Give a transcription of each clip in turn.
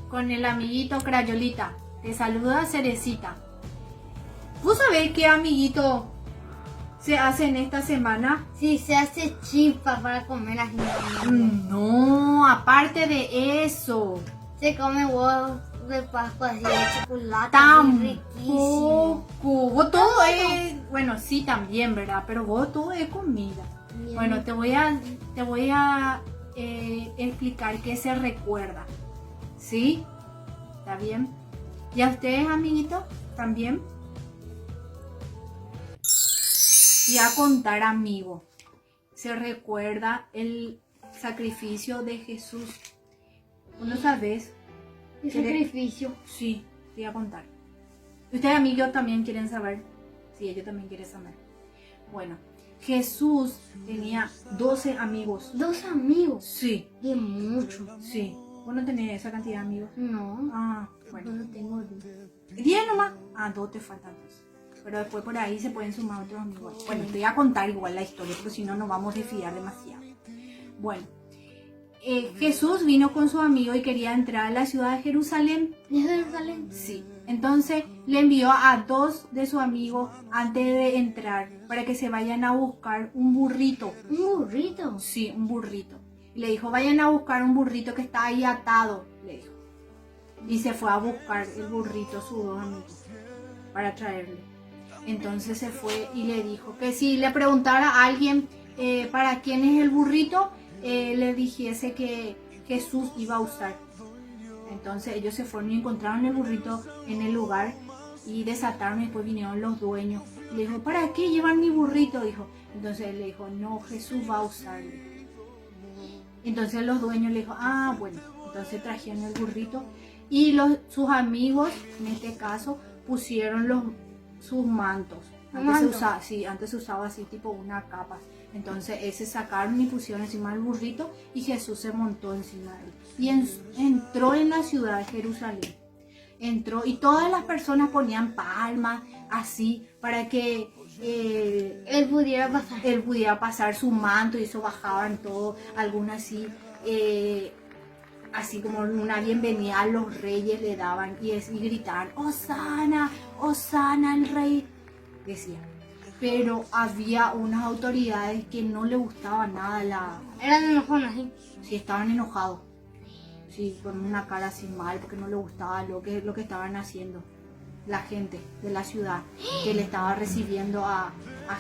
con el amiguito Crayolita. Te saluda Cerecita. ¿Vos sabés qué amiguito se hace en esta semana? Sí, se hace chispas para comer las niñas. No, aparte de eso. Se come huevos de Pascua así de chocolate. Muy riquísimo. Tampoco. Vos todo es... Bueno, sí también, ¿verdad? Pero vos todo es comida. Bien. Bueno, te voy a explicar qué se recuerda. ¿Sí? ¿Está bien? ¿Y a ustedes, amiguitos? ¿También? Y a contar, amigo. Se recuerda el sacrificio de Jesús. ¿Vos no sabés? ¿Qué sacrificio? Sí, te voy a contar. ¿Ustedes, amigos, también quieren saber? Sí, ellos también quieren saber. Bueno, Jesús tenía 12 amigos. 2 amigos. Sí, Y mucho. sí. ¿Vos no tenés esa cantidad de amigos? No. Ah, Yo bueno. no tengo 10 nomás. Ah, 2 te faltan 2. Pero después por ahí se pueden sumar otros amigos. Bueno, te voy a contar igual la historia, porque si no nos vamos a desfiar demasiado. Bueno, Jesús vino con su amigo y quería entrar a la ciudad de Jerusalén. ¿De Jerusalén? Sí. Entonces le envió a 2 de sus amigos antes de entrar para que se vayan a buscar un burrito. ¿Un burrito? Sí, un burrito. Y le dijo, vayan a buscar un burrito que está ahí atado, le dijo. Y se fue a buscar el burrito, sus 2 amigos, para traerle. Entonces se fue y le dijo que si le preguntara a alguien para quién es el burrito, le dijese que Jesús iba a usar. Entonces ellos se fueron y encontraron el burrito en el lugar y desataron y después vinieron los dueños. Le dijo, ¿para qué llevan mi burrito? Dijo. Entonces él le dijo, no, Jesús va a usarlo. Entonces los dueños le dijo, ah, bueno. Entonces trajeron el burrito y sus amigos, en este caso, pusieron sus mantos. Antes se usaba así tipo una capa. Entonces ese sacaron y pusieron encima del burrito y Jesús se montó encima de él. Y entró en la ciudad de Jerusalén. Entró y todas las personas ponían palmas así para que Él pudiera pasar. él pudiera pasar su manto y eso bajaban todo, algunas así como una bienvenida a los reyes le daban y gritaban, Hosana, Hosana el rey, decían. Pero había unas autoridades que no le gustaba nada Eran enojones, ¿sí? sí, estaban enojados, sí, con una cara así mal porque no le gustaba lo que estaban haciendo la gente de la ciudad que le estaba recibiendo a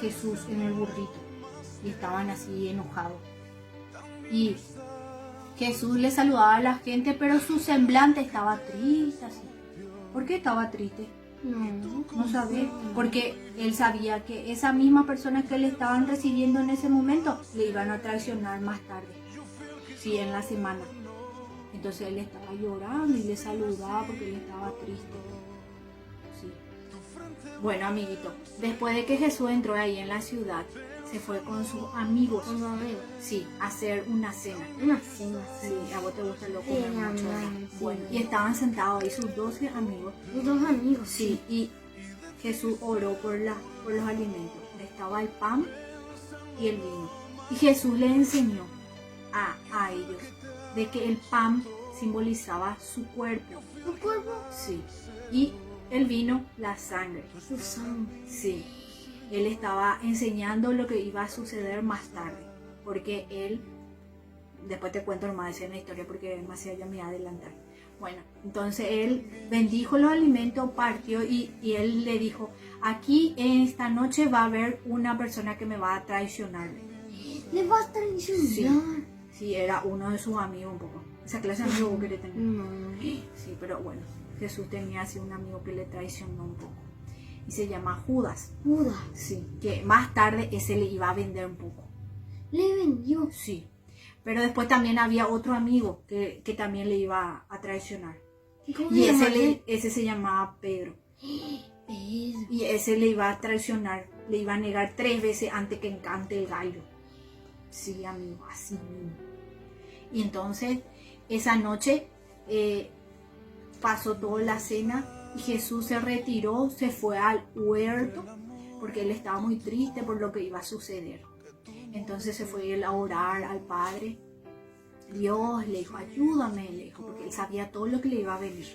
Jesús en el burrito y estaban así enojados. Y Jesús le saludaba a la gente, pero su semblante estaba triste así. ¿Por qué estaba triste? No sabía, porque él sabía que esa misma persona que le estaban recibiendo en ese momento le iban a traicionar más tarde, sí, en la semana. Entonces él estaba llorando y le saludaba porque él estaba triste. Sí. Bueno, amiguito, después de que Jesús entró ahí en la ciudad, se fue con sus amigos, sí, a hacer una cena. Una cena. Sí, a vos te gusta lo Sí, comer a mucho, mí, ¿verdad? sí. Bueno, y estaban sentados ahí sus 12 amigos. Los 2 amigos. Sí, y Jesús oró por los alimentos. Estaba el pan y el vino. Y Jesús les enseñó a ellos de que el pan simbolizaba su cuerpo. ¿Tu cuerpo? Sí. Y el vino, la sangre. Su sangre. Sí. Él estaba enseñando lo que iba a suceder más tarde. Porque él, después te cuento nomás en la historia porque demasiado ya me voy a adelantar. Bueno, entonces él bendijo los alimentos, partió y él le dijo, aquí esta noche va a haber una persona que me va a traicionar. ¿Le va a traicionar? Sí, era uno de sus amigos un poco. Esa clase de amigo que le tenía. No. Sí, pero bueno, Jesús tenía así un amigo que le traicionó un poco. Y se llama Judas. Judas. Sí, que más tarde ese le iba a vender un poco. Le vendió. Sí. Pero después también había otro amigo que también le iba a traicionar. Y ese se llamaba Pedro. Pedro. Y ese le iba a traicionar, le iba a negar 3 veces antes que cante el gallo. Sí, amigo, así mismo. Y entonces, esa noche pasó toda la cena y Jesús se retiró, se fue al huerto, porque él estaba muy triste por lo que iba a suceder. Entonces se fue él a orar al Padre Dios, le dijo, ayúdame, le dijo, porque él sabía todo lo que le iba a venir.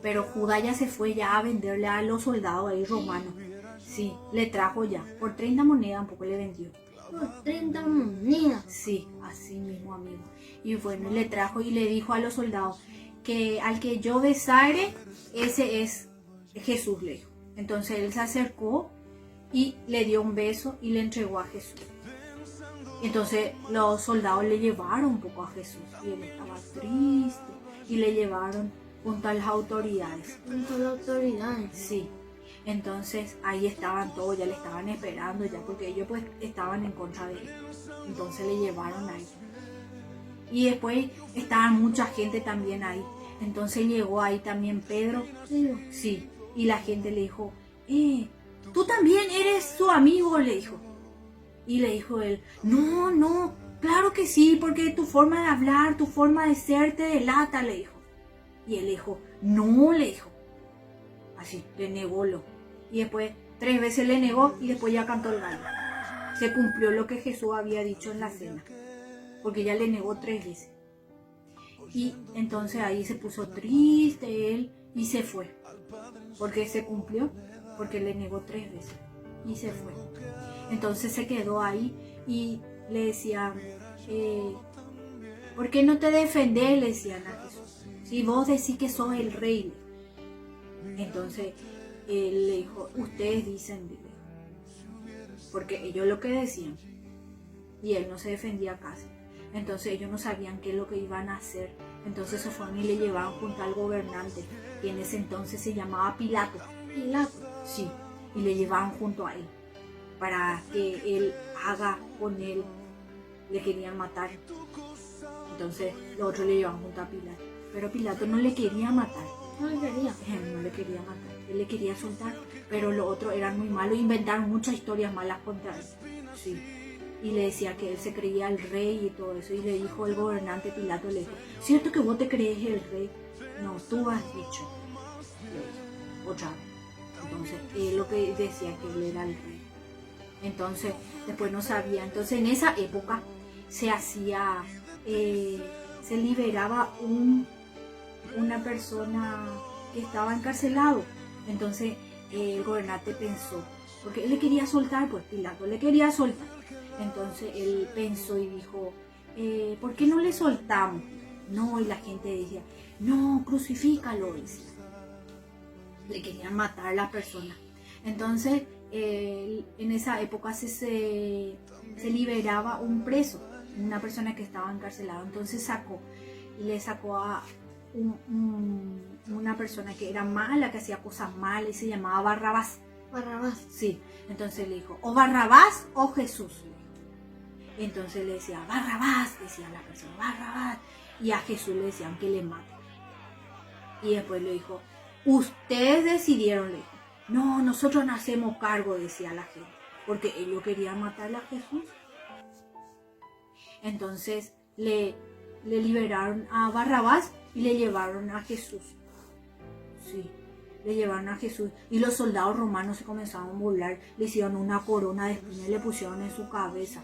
Pero Judas ya se fue ya a venderle a los soldados ahí romanos. Sí, le trajo ya, por 30 monedas un poco le vendió. Por 30 monedas. Sí, así mismo, amigo. Y bueno, le trajo y le dijo a los soldados que al que yo besare, ese es Jesús, le dijo. Entonces él se acercó y le dio un beso y le entregó a Jesús. Entonces los soldados le llevaron un poco a Jesús y él estaba triste y le llevaron junto a las autoridades. Junto a las autoridades. Sí. Entonces ahí estaban todos, ya le estaban esperando ya porque ellos pues estaban en contra de él. Entonces le llevaron ahí. Y después estaban mucha gente también ahí. Entonces llegó ahí también Pedro. Sí. Y la gente le dijo, tú también eres su amigo, le dijo. Y le dijo él, no, claro que sí, porque tu forma de hablar, tu forma de ser te delata, le dijo. Y él le dijo, no, le dijo. Así, le negó lo. Y después 3 veces le negó y después ya cantó el gallo. Se cumplió lo que Jesús había dicho en la cena, porque ya le negó 3 veces. Y entonces ahí se puso triste él y se fue, porque se cumplió, porque le negó 3 veces y se fue. Entonces se quedó ahí y le decían, ¿por qué no te defendés? Le decían a Jesús. Si vos decís que sos el rey. Entonces él le dijo, ustedes dicen, porque ellos lo que decían. Y él no se defendía casi. Entonces ellos no sabían qué es lo que iban a hacer. Entonces se fueron y le llevaron junto al gobernante, que en ese entonces se llamaba Pilato. Pilato. Sí, y le llevaron junto a él, para que él haga con él. Le querían matar. Entonces los otros le llevaban junto a Pilato. Pero Pilato no le quería matar. No le quería. No le quería matar. Él le quería soltar. Pero los otros eran muy malos. Inventaron muchas historias malas contra él. Sí. Y le decía que él se creía el rey y todo eso. Y le dijo el gobernante Pilato, le dijo, ¿cierto que vos te crees el rey? No, tú has dicho. Le dijo, otra vez. Entonces, él lo que decía que él era el rey. Entonces, después no sabía. Entonces, en esa época se hacía, se liberaba una persona que estaba encarcelado. Entonces, el gobernante pensó, porque él le quería soltar, pues Pilato le quería soltar. Entonces, él pensó y dijo, ¿por qué no le soltamos? No, y la gente decía, no, crucifícalo, decía. Le querían matar a la persona. Entonces, en esa época se liberaba un preso, una persona que estaba encarcelada. Entonces le sacó a una persona que era mala, que hacía cosas malas, y se llamaba Barrabás. Barrabás. Sí, entonces le dijo, o Barrabás o Jesús. Entonces le decía, Barrabás, decía la persona, Barrabás. Y a Jesús le decían que le mate. Y después le dijo, ustedes decidieron, le dijo. No, nosotros no hacemos cargo, decía la gente, porque ellos querían matar a Jesús. Entonces le liberaron a Barrabás y le llevaron a Jesús. Sí, le llevaron a Jesús. Y los soldados romanos se comenzaron a burlar, le hicieron una corona de espinas y le pusieron en su cabeza.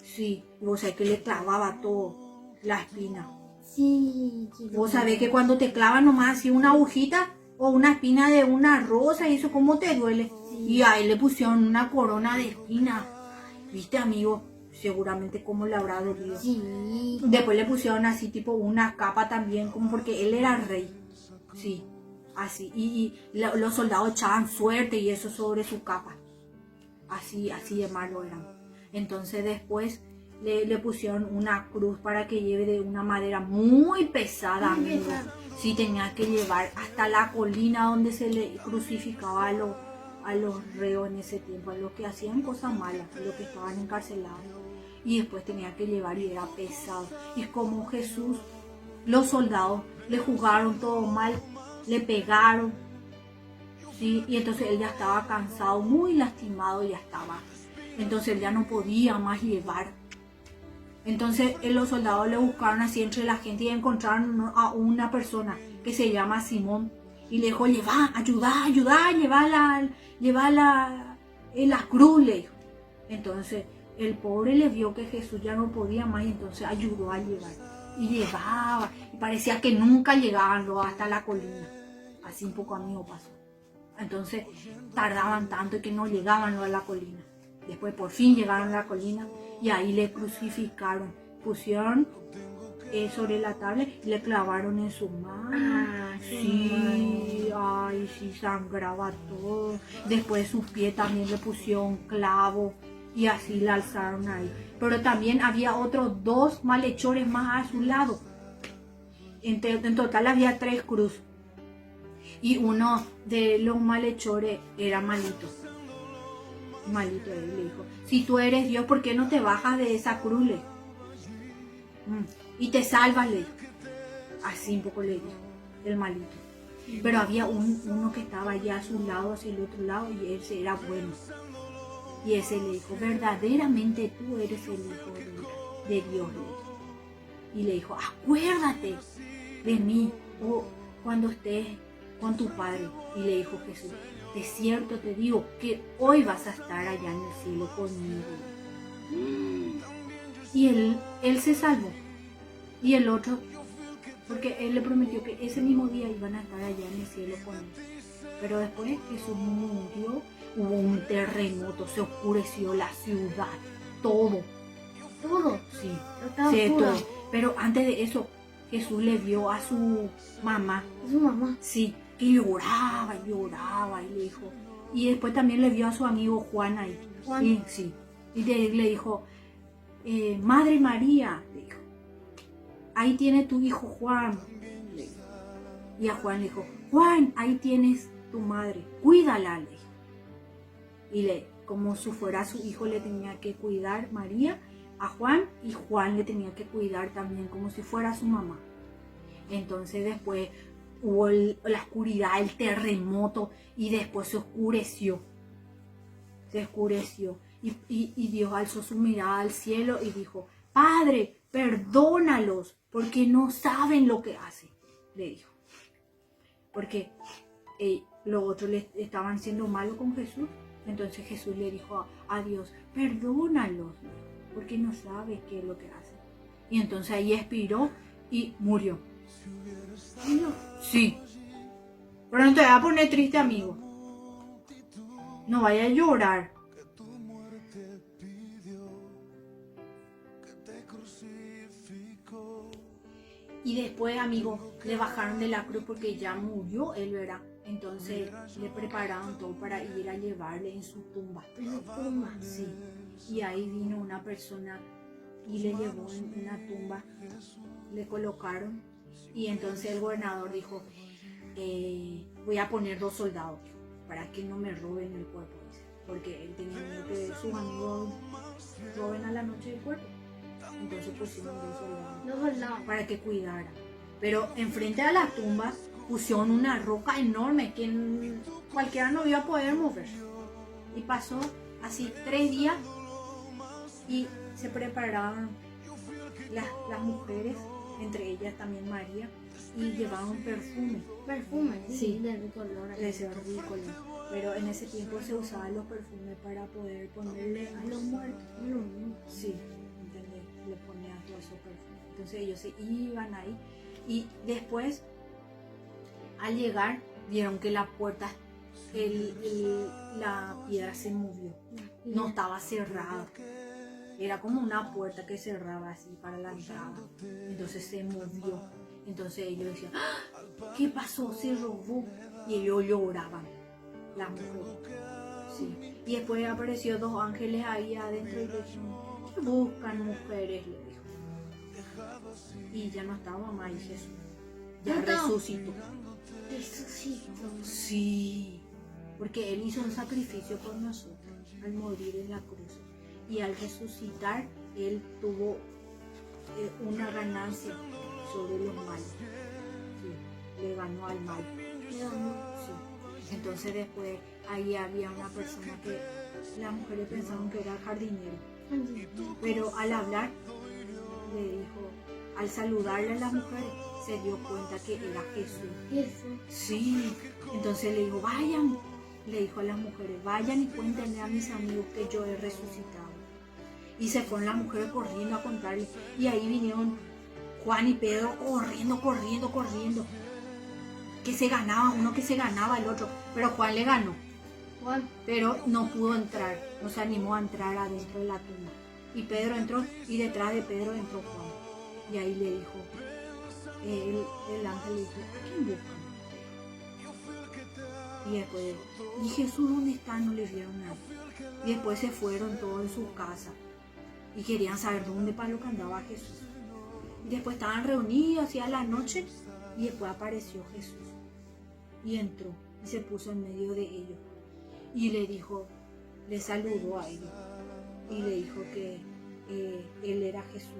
Sí, y vos sabés que le clavaba todo, la espina. Sí. Vos sabés que cuando te clavan nomás así una agujita o una espina de una rosa y eso, ¿cómo te duele? Sí. Y ahí le pusieron una corona de espina. ¿Viste, amigo? Seguramente cómo le habrá dolido. Sí. Después le pusieron así tipo una capa también, como porque él era rey. Sí, así. Y los soldados echaban suerte y eso sobre su capa. Así de malo eran. Entonces después le pusieron una cruz para que lleve de una madera muy pesada, amigo. Sí, tenía que llevar hasta la colina donde se le crucificaba a los reos en ese tiempo, a los que hacían cosas malas, a los que estaban encarcelados. Y después tenía que llevar y era pesado. Y como Jesús, los soldados le juzgaron todo mal, le pegaron. Sí, y entonces él ya estaba cansado, muy lastimado ya estaba. Entonces él ya no podía más llevar. Entonces los soldados le buscaron así entre la gente y encontraron a una persona que se llama Simón. Y le dijo, ayuda, lleva la cruz, le dijo. Entonces el pobre le vio que Jesús ya no podía más y entonces ayudó a llevar. y llevaba, y parecía que nunca llegaban luego hasta la colina. Así un poco amigo pasó. Entonces tardaban tanto que no llegaban luego a la colina. Después por fin llegaron a la colina y ahí le crucificaron. Pusieron sobre la tabla y le clavaron en su mano. Sí, ay, sí, sangraba todo. Después su pie también le pusieron clavo y así la alzaron ahí. Pero también había otros 2 malhechores más a su lado. En total había 3 cruces. Y uno de los malhechores era malito. Malito, él le dijo: si tú eres Dios, ¿por qué no te bajas de esa cruz? Y te salvas, le dijo. Así un poco le dijo el malito. Pero había uno que estaba allá a su lado, hacia el otro lado, y ese era bueno. Y ese le dijo: verdaderamente tú eres el Hijo de Dios, le dijo. Y le dijo: acuérdate de mí cuando estés con tu Padre. Y le dijo Jesús: de cierto te digo que hoy vas a estar allá en el cielo conmigo. Y él se salvó. Y el otro, porque él le prometió que ese mismo día iban a estar allá en el cielo con él. Pero después Jesús murió, hubo un terremoto, se oscureció la ciudad, todo, sí, todo. Pero antes de eso, Jesús le vio a su mamá. ¿Su mamá? Sí, que lloraba y le dijo. Y después también le vio a su amigo Juan ahí. Juan. Y, sí, y le dijo: Madre María, le dijo, ahí tiene tu hijo Juan. Y a Juan le dijo: Juan, ahí tienes tu madre, cuídala, le dijo. Y como si fuera su hijo, le tenía que cuidar María a Juan, y Juan le tenía que cuidar también como si fuera su mamá. Entonces después hubo la oscuridad, el terremoto, y después se oscureció. Y Dios alzó su mirada al cielo y dijo: Padre, perdónalos, porque no saben lo que hacen, le dijo. Porque los otros le estaban siendo malos con Jesús. Entonces Jesús le dijo a Dios: perdónalos, porque no sabes qué es lo que hacen. Y entonces ahí expiró y murió. Sí. Pero no te voy a poner triste, amigo. No vaya a llorar. Y después, amigo, le bajaron de la cruz porque ya murió él, ¿verdad? Entonces le prepararon todo para ir a llevarle en su tumba. ¿En su tumba? Sí. Y ahí vino una persona y le llevó en una tumba, le colocaron, y entonces el gobernador dijo: voy a poner 2 soldados para que no me roben el cuerpo, porque él tenía miedo que sus amigos roben a la noche el cuerpo. Entonces pusieron 2 soldados para que cuidaran. Pero enfrente a la tumba pusieron una roca enorme que cualquiera no iba a poder mover. Y pasó así 3 días y se prepararon las mujeres, entre ellas también María, y llevaban perfume. ¿Perfume? Sí, de color. de ese ridículo. Pero en ese tiempo se usaban los perfumes para poder ponerle a los muertos. Sí, ¿entendés? Le ponían todos esos perfumes. Entonces ellos se iban ahí, y después al llegar vieron que la puerta, la piedra se movió, no estaba cerrada. Era como una puerta que cerraba así para la entrada. Entonces se movió. Entonces ellos decían: ¿qué pasó? Se robó. Y ellos lloraban, las mujeres. Sí. Y después apareció 2 ángeles ahí adentro y le dijeron: ¿qué buscan, mujeres? Le dijo. Y ya no estaba mamá y Jesús. Ya resucitó. Sí. Porque Él hizo un sacrificio por nosotros al morir en la cruz. Y al resucitar, Él tuvo una ganancia sobre los males. Sí, le ganó al mal. Sí. Entonces después ahí había una persona que las mujeres pensaban que era jardinero. Pero al hablar, le dijo, al saludarle a las mujeres, se dio cuenta que era Jesús. Sí. Entonces le dijo: vayan. Le dijo a las mujeres: vayan y cuéntenle a mis amigos que yo he resucitado. Y se fueron las mujeres corriendo a contarle. Y ahí vinieron Juan y Pedro corriendo. Que se ganaba uno, que se ganaba el otro. Pero Juan le ganó. Pero no pudo entrar, no se animó a entrar adentro de la tumba. Y Pedro entró y detrás de Pedro entró Juan. Y ahí le dijo, el ángel le dijo, ¿a quién buscan? Y después, ¿y Jesús dónde está? No le vieron nada. Y después se fueron todos en su casa y querían saber dónde para lo que andaba Jesús. Y después estaban reunidos hacia la noche y después apareció Jesús. Y entró y se puso en medio de ellos. Y le dijo, le saludó a ellos. Y le dijo que él era Jesús.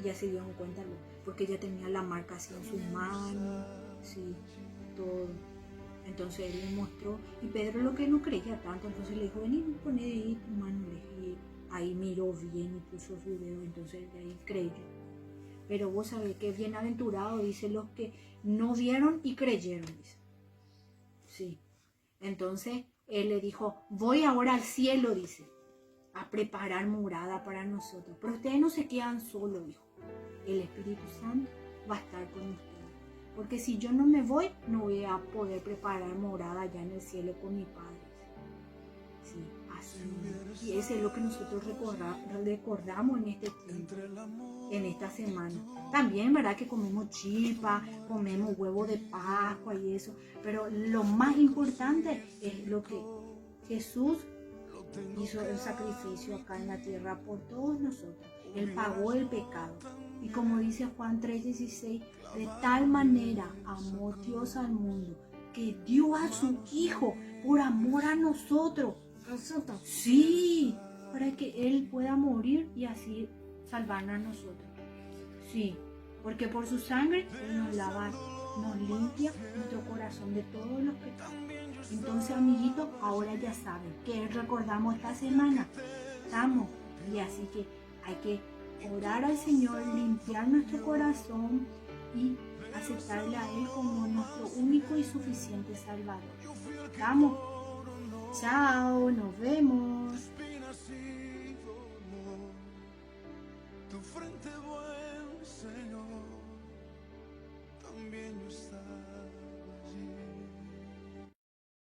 Y ya se dieron cuenta, porque ya tenía la marca así en sus manos, sí, todo. Entonces él le mostró, y Pedro lo que no creía tanto, entonces le dijo, vení, poné ahí tu mano. Y ahí miró bien y puso su dedo, entonces de ahí creyó. Pero vos sabés que bienaventurado, dice, los que no vieron y creyeron, dice. Sí. Entonces él le dijo, voy ahora al cielo, dice, a preparar morada para nosotros. Pero ustedes no se quedan solos, dijo. El Espíritu Santo va a estar con ustedes. Porque si yo no me voy, no voy a poder preparar morada allá en el cielo con mi Padre. Sí, así mismo. Y eso es lo que nosotros recordamos en este tiempo, en esta semana. También, ¿verdad? Que comemos chipa, comemos huevo de Pascua y eso. Pero lo más importante es lo que Jesús hizo el sacrificio acá en la tierra por todos nosotros. Él pagó el pecado. Y como dice Juan 3:16, de tal manera amó Dios al mundo que dio a su Hijo por amor a nosotros. Sí, para que Él pueda morir y así salvarnos a nosotros. Sí, porque por su sangre Él nos lava, nos limpia nuestro corazón de todos los pecados. Entonces, amiguitos, ahora ya saben que recordamos esta semana. Estamos, y así que hay que orar al Señor, limpiar nuestro corazón y aceptarle a Él como nuestro único y suficiente Salvador. Vamos. Chao, nos vemos.